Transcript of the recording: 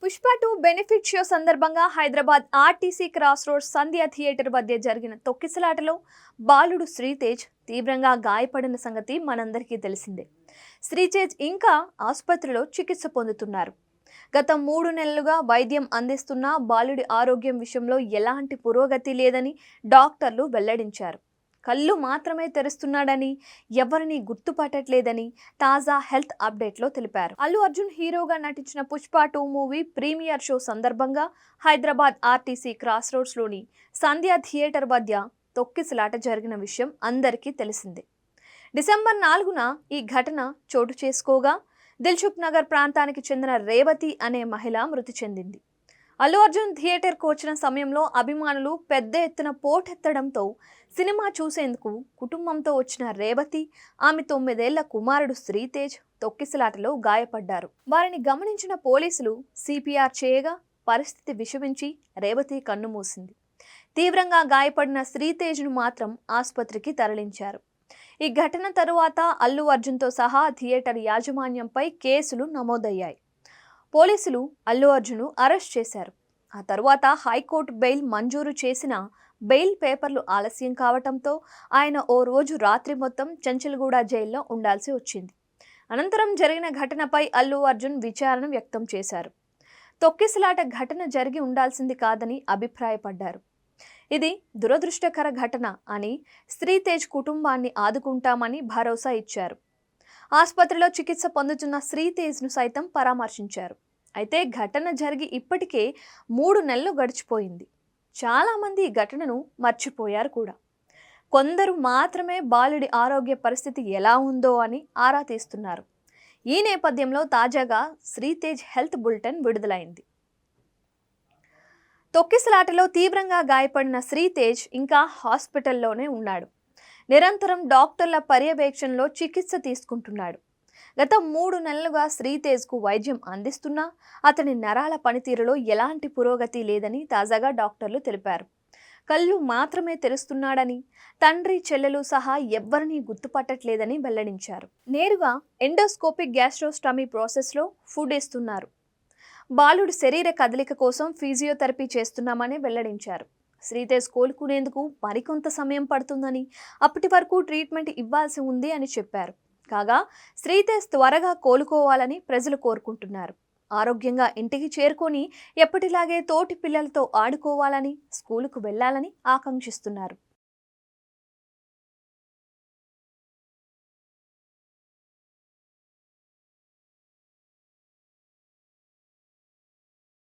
Pushpa 2 benefit show సందర్భంగా Hyderabad RTC cross road సంధ్య theatre వద్ద జరిగిన తొక్కిసలాటలో బాలుడు శ్రీతేజ్ తీవ్రంగా గాయపడిన సంగతి మనందరికీ తెలిసిందే. శ్రీతేజ్ ఇంకా ఆసుపత్రిలో చికిత్స పొందుతున్నారు. గత 3 నెలలుగా వైద్యం అందిస్తున్న బాలుడి ఆరోగ్యం విషయంలో ఎలాంటి పురోగతి లేదని డాక్టర్లు వెల్లడించారు. కళ్ళు మాత్రమే తెరుస్తున్నాడని, ఎవరిని గుర్తుపట్టట్లేదని తాజా హెల్త్ అప్డేట్లో తెలిపారు. అల్లు అర్జున్ హీరోగా నటించిన పుష్ప 2 మూవీ ప్రీమియర్ షో సందర్భంగా హైదరాబాద్ ఆర్టీసీ క్రాస్ రోడ్స్లోని సంధ్య థియేటర్ వద్ద తొక్కిసలాట జరిగిన విషయం అందరికీ తెలిసిందే. డిసెంబర్ 4న ఈ ఘటన చోటు చేసుకోగా దిల్సుఖ్ నగర్ ప్రాంతానికి చెందిన రేవతి అనే మహిళ మృతి చెందింది. అల్లు అర్జున్ థియేటర్కు వచ్చిన సమయంలో అభిమానులు పెద్ద ఎత్తున పోటెత్తడంతో సినిమా చూసేందుకు కుటుంబంతో వచ్చిన రేవతి, ఆమె 9 ఏళ్ల కుమారుడు శ్రీతేజ్ తొక్కిసలాటలో గాయపడ్డారు. వారిని గమనించిన పోలీసులు సిపిఆర్ చేయగా పరిస్థితి విషమించి రేవతి కన్నుమూసింది. తీవ్రంగా గాయపడిన శ్రీతేజ్ను మాత్రం ఆసుపత్రికి తరలించారు. ఈ ఘటన తరువాత అల్లు అర్జున్తో సహా థియేటర్ యాజమాన్యంపై కేసులు నమోదయ్యాయి. పోలీసులు అల్లు అర్జున్ను అరెస్ట్ చేశారు. ఆ తరువాత హైకోర్టు బెయిల్ మంజూరు చేసిన బెయిల్ పేపర్లు ఆలస్యం కావడంతో ఆయన ఓ రోజు రాత్రి మొత్తం చెంచల్గూడ జైల్లో ఉండాల్సి వచ్చింది. అనంతరం జరిగిన ఘటనపై అల్లు అర్జున్ విచారణ వ్యక్తం చేశారు. తొక్కిసలాట ఘటన జరిగి ఉండాల్సింది కాదని అభిప్రాయపడ్డారు. ఇది దురదృష్టకర ఘటన అని, శ్రీతేజ్ కుటుంబాన్ని ఆదుకుంటామని భరోసా ఇచ్చారు. ఆసుపత్రిలో చికిత్స పొందుతున్న శ్రీతేజ్ను సైతం పరామర్శించారు. అయితే ఘటన జరిగి ఇప్పటికే 3 నెలలు గడిచిపోయింది. చాలామంది ఈ ఘటనను మర్చిపోయారు కూడా. కొందరు మాత్రమే బాలుడి ఆరోగ్య పరిస్థితి ఎలా ఉందో అని ఆరా తీస్తున్నారు. ఈ నేపథ్యంలో తాజాగా శ్రీతేజ్ హెల్త్ బులెటిన్ విడుదలైంది. తొక్కిసలాటలో తీవ్రంగా గాయపడిన శ్రీతేజ్ ఇంకా హాస్పిటల్లోనే ఉన్నాడు. నిరంతరం డాక్టర్ల పర్యవేక్షణలో చికిత్స తీసుకుంటున్నాడు. గత 3 నెలలుగా శ్రీతేజ్కు వైద్యం అందిస్తున్నా అతని నరాల పనితీరులో ఎలాంటి పురోగతి లేదని తాజాగా డాక్టర్లు తెలిపారు. కళ్ళు మాత్రమే తెరుస్తున్నాడని, తండ్రి చెల్లెలు సహా ఎవ్వరినీ గుర్తుపట్టట్లేదని వెల్లడించారు. నేరుగా ఎండోస్కోపిక్ గ్యాస్ట్రోస్టమీ ప్రాసెస్లో ఫుడ్ ఇస్తున్నారు. బాలుడి శరీర కదలిక కోసం ఫిజియోథెరపీ చేస్తున్నామని వెల్లడించారు. శ్రీతేజ్ కోలుకునేందుకు మరికొంత సమయం పడుతుందని, అప్పటి వరకు ట్రీట్మెంట్ ఇవ్వాల్సి ఉంది అని చెప్పారు. కాగా శ్రీతేజ్ త్వరగా కోలుకోవాలని ప్రజలు కోరుకుంటున్నారు. ఆరోగ్యంగా ఇంటికి చేరుకొని ఎప్పటిలాగే తోటి పిల్లలతో ఆడుకోవాలని, స్కూలుకు వెళ్లాలని ఆకాంక్షిస్తున్నారు.